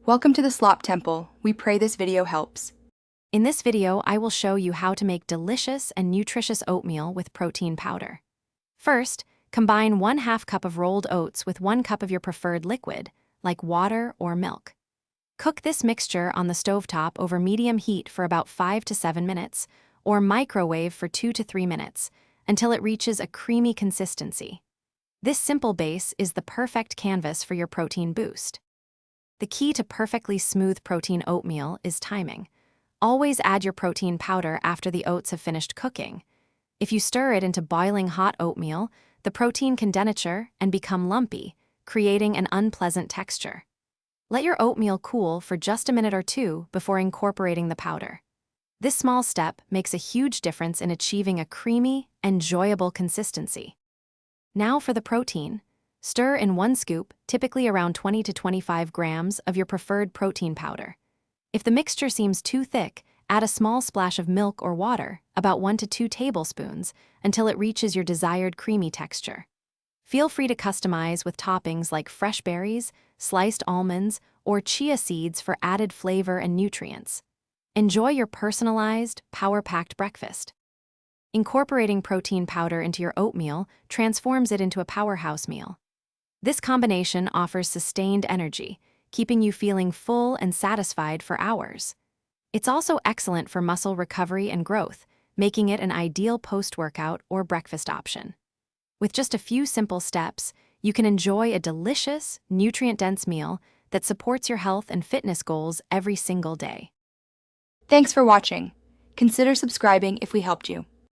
Welcome to the Slop Temple. We pray this video helps. In this video, I will show you how to make delicious and nutritious oatmeal with protein powder. First, combine 1/2 cup of rolled oats with 1 cup of your preferred liquid, like water or milk. Cook this mixture on the stovetop over medium heat for about 5 to 7 minutes, or microwave for 2 to 3 minutes, until it reaches a creamy consistency. This simple base is the perfect canvas for your protein boost. The key to perfectly smooth protein oatmeal is timing. Always add your protein powder after the oats have finished cooking. If you stir it into boiling hot oatmeal, the protein can denature and become lumpy, creating an unpleasant texture. Let your oatmeal cool for just a minute or two before incorporating the powder. This small step makes a huge difference in achieving a creamy, enjoyable consistency. Now for the protein. Stir in 1 scoop, typically around 20 to 25 grams, of your preferred protein powder. If the mixture seems too thick, add a small splash of milk or water, about 1 to 2 tablespoons, until it reaches your desired creamy texture. Feel free to customize with toppings like fresh berries, sliced almonds, or chia seeds for added flavor and nutrients. Enjoy your personalized, power-packed breakfast. Incorporating protein powder into your oatmeal transforms it into a powerhouse meal. This combination offers sustained energy, keeping you feeling full and satisfied for hours. It's also excellent for muscle recovery and growth, making it an ideal post-workout or breakfast option. With just a few simple steps, you can enjoy a delicious, nutrient-dense meal that supports your health and fitness goals every single day. Thanks for watching. Consider subscribing if we helped you.